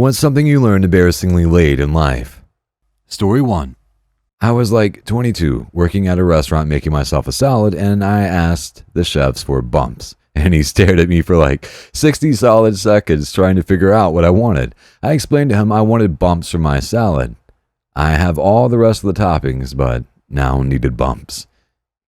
What's something you learned embarrassingly late in life? Story 1. I was like 22, working at a restaurant making myself a salad, and I asked the chefs for bumps. And he stared at me for like 60 solid seconds trying to figure out what I wanted. I explained to him I wanted bumps for my salad. I have all the rest of the toppings, but now needed bumps.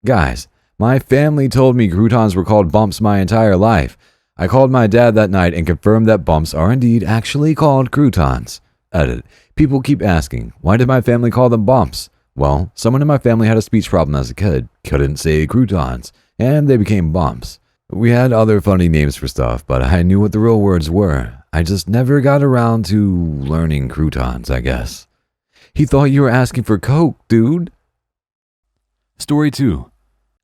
Guys, my family told me croutons were called bumps my entire life. I called my dad that night and confirmed that bumps are indeed actually called croutons. Edit. People keep asking, why did my family call them bumps? Well, someone in my family had a speech problem as a kid, couldn't say croutons, and they became bumps. We had other funny names for stuff, but I knew what the real words were. I just never got around to learning croutons, I guess. He thought you were asking for Coke, dude. Story 2.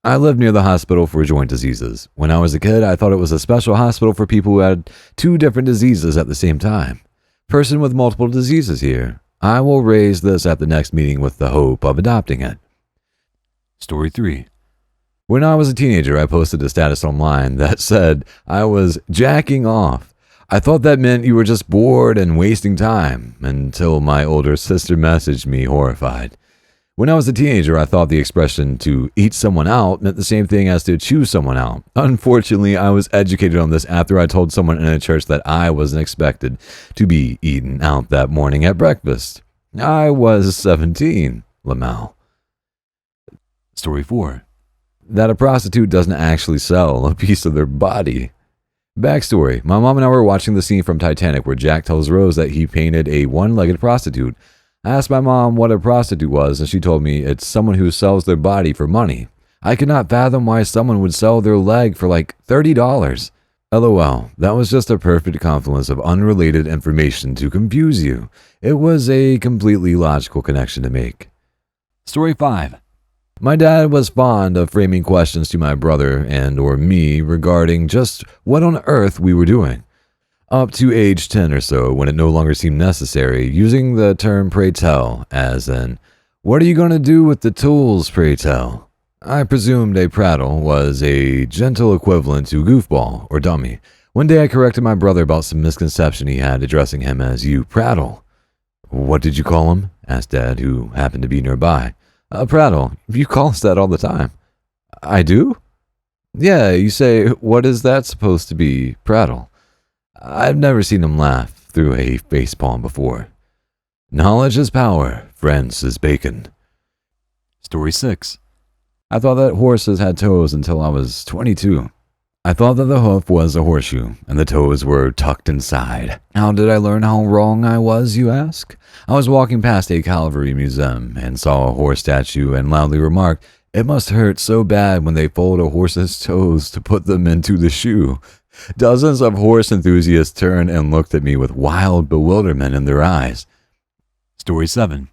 I lived near the hospital for joint diseases. When I was a kid, I thought it was a special hospital for people who had two different diseases at the same time. Person with multiple diseases here. I will raise this at the next meeting with the hope of adopting it. Story 3. When I was a teenager, I posted a status online that said I was jacking off. I thought that meant you were just bored and wasting time, until my older sister messaged me horrified. When I was a teenager, I thought the expression to eat someone out meant the same thing as to chew someone out. Unfortunately, I was educated on this after I told someone in a church that I wasn't expected to be eaten out that morning at breakfast. I was 17, Lamau. Story 4. That a prostitute doesn't actually sell a piece of their body. Backstory. My mom and I were watching the scene from Titanic where Jack tells Rose that he painted a one-legged prostitute. I asked my mom what a prostitute was, and she told me it's someone who sells their body for money. I could not fathom why someone would sell their leg for like $30. LOL, that was just a perfect confluence of unrelated information to confuse you. It was a completely logical connection to make. Story 5. My dad was fond of framing questions to my brother and or me regarding just what on earth we were doing. Up to age 10 or so, when it no longer seemed necessary, using the term pray tell, as in, what are you going to do with the tools, pray tell? I presumed a prattle was a gentle equivalent to goofball or dummy. One day I corrected my brother about some misconception he had addressing him as you prattle. What did you call him? Asked Dad, who happened to be nearby. A prattle. You call us that all the time. I do? Yeah, you say, what is that supposed to be, prattle? I've never seen him laugh through a facepalm before. Knowledge is power, friends is bacon. Story 6. I thought that horses had toes until I was 22. I thought that the hoof was a horseshoe, and the toes were tucked inside. How did I learn how wrong I was, you ask? I was walking past a cavalry museum and saw a horse statue and loudly remarked, it must hurt so bad when they fold a horse's toes to put them into the shoe. Dozens of horse enthusiasts turned and looked at me with wild bewilderment in their eyes. Story 7.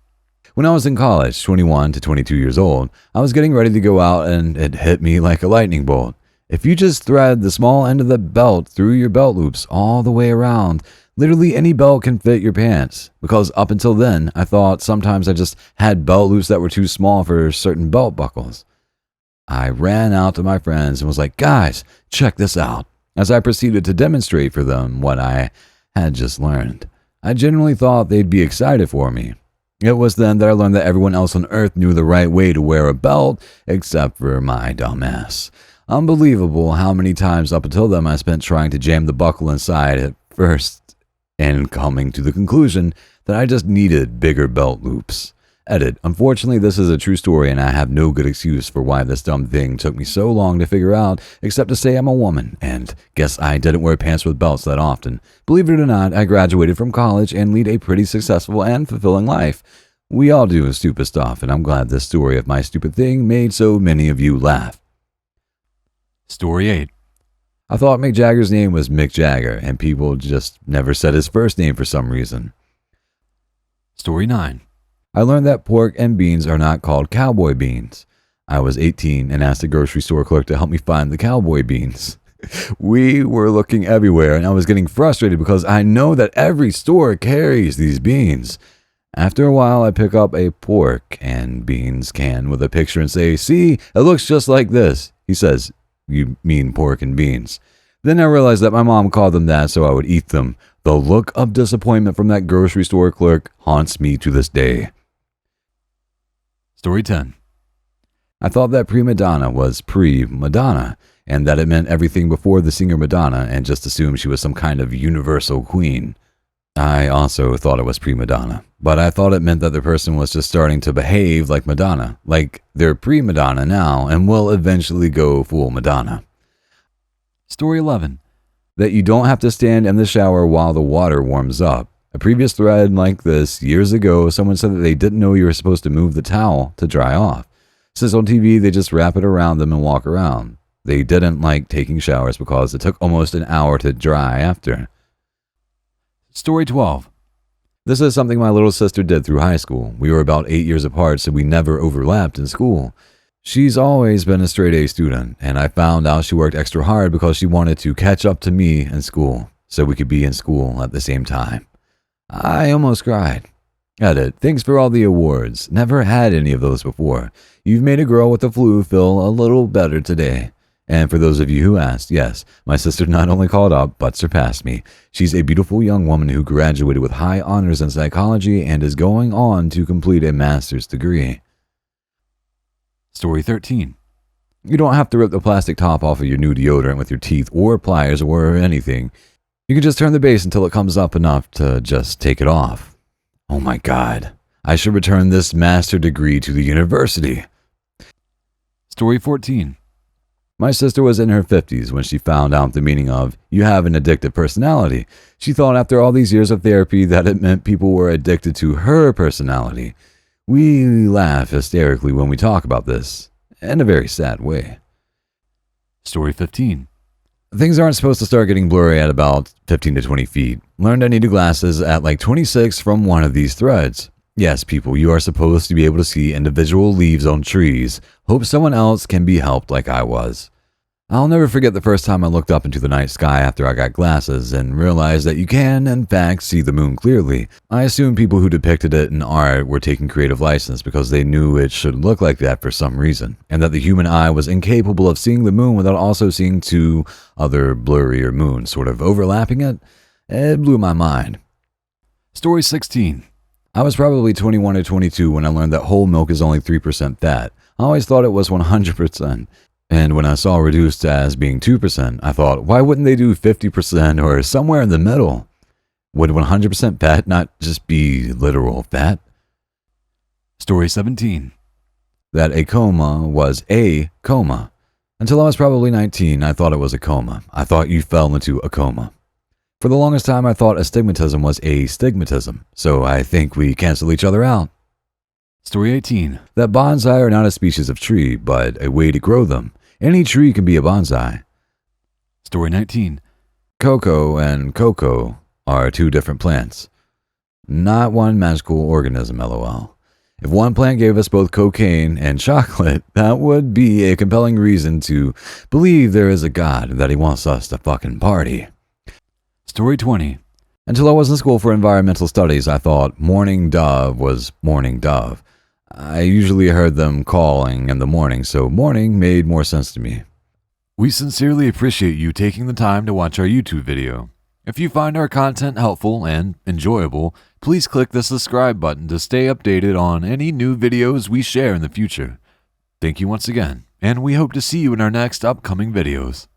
When I was in college, 21 to 22 years old, I was getting ready to go out and it hit me like a lightning bolt. If you just thread the small end of the belt through your belt loops all the way around, literally any belt can fit your pants. Because up until then, I thought sometimes I just had belt loops that were too small for certain belt buckles. I ran out to my friends and was like, guys, check this out. As I proceeded to demonstrate for them what I had just learned. I genuinely thought they'd be excited for me. It was then that I learned that everyone else on earth knew the right way to wear a belt, except for my dumb ass. Unbelievable how many times up until then I spent trying to jam the buckle inside at first, and coming to the conclusion that I just needed bigger belt loops. Edit. Unfortunately, this is a true story and I have no good excuse for why this dumb thing took me so long to figure out, except to say I'm a woman, and guess I didn't wear pants with belts that often. Believe it or not, I graduated from college and lead a pretty successful and fulfilling life. We all do stupid stuff, and I'm glad this story of my stupid thing made so many of you laugh. Story 8. I thought Mick Jagger's name was Mick Jagger, and people just never said his first name for some reason. Story 9. I learned that pork and beans are not called cowboy beans. I was 18 and asked the grocery store clerk to help me find the cowboy beans. We were looking everywhere and I was getting frustrated because I know that every store carries these beans. After a while, I pick up a pork and beans can with a picture and say, see, it looks just like this. He says, you mean pork and beans. Then I realized that my mom called them that so I would eat them. The look of disappointment from that grocery store clerk haunts me to this day. Story 10. I thought that prima donna was pre-Madonna, and that it meant everything before the singer Madonna, and just assumed she was some kind of universal queen. I also thought it was pre-Madonna, but I thought it meant that the person was just starting to behave like Madonna, like they're pre-Madonna now and will eventually go full Madonna. Story 11. That you don't have to stand in the shower while the water warms up. A previous thread like this, years ago, someone said that they didn't know you were supposed to move the towel to dry off. Since on TV they just wrap it around them and walk around. They didn't like taking showers because it took almost an hour to dry after. Story 12. This is something my little sister did through high school. We were about 8 years apart, so we never overlapped in school. She's always been a straight A student, and I found out she worked extra hard because she wanted to catch up to me in school, so we could be in school at the same time. I almost cried. Edit, thanks for all the awards. Never had any of those before. You've made a girl with the flu feel a little better today. And for those of you who asked, yes, my sister not only caught up, but surpassed me. She's a beautiful young woman who graduated with high honors in psychology and is going on to complete a master's degree. Story 13. You don't have to rip the plastic top off of your new deodorant with your teeth or pliers or anything. You can just turn the base until it comes up enough to just take it off. Oh my God, I should return this master degree to the university. Story 14. My sister was in her 50s when she found out the meaning of, you have an addictive personality. She thought after all these years of therapy that it meant people were addicted to her personality. We laugh hysterically when we talk about this, in a very sad way. Story 15. Things aren't supposed to start getting blurry at about 15 to 20 feet. Learned I needed glasses at like 26 from one of these threads. Yes, people, you are supposed to be able to see individual leaves on trees. Hope someone else can be helped like I was. I'll never forget the first time I looked up into the night sky after I got glasses and realized that you can, in fact, see the moon clearly. I assume people who depicted it in art were taking creative license because they knew it should look like that for some reason, and that the human eye was incapable of seeing the moon without also seeing two other blurrier moons sort of overlapping it. It blew my mind. Story 16. I was probably 21 or 22 when I learned that whole milk is only 3% fat. I always thought it was 100%. And when I saw reduced as being 2%, I thought, why wouldn't they do 50% or somewhere in the middle? Would 100% fat not just be literal fat? Story 17. That a coma was a coma. Until I was probably 19, I thought it was a coma. I thought you fell into a coma. For the longest time, I thought astigmatism was astigmatism, so I think we cancel each other out. Story 18. That bonsai are not a species of tree, but a way to grow them. Any tree can be a bonsai. Story 19. Cocoa and cocoa are two different plants. Not one magical organism, lol. If one plant gave us both cocaine and chocolate, that would be a compelling reason to believe there is a God and that he wants us to fucking party. Story 20. Until I was in school for environmental studies, I thought morning dove was morning dove. I usually heard them calling in the morning, so morning made more sense to me. We sincerely appreciate you taking the time to watch our YouTube video. If you find our content helpful and enjoyable, please click the subscribe button to stay updated on any new videos we share in the future. Thank you once again, and we hope to see you in our next upcoming videos.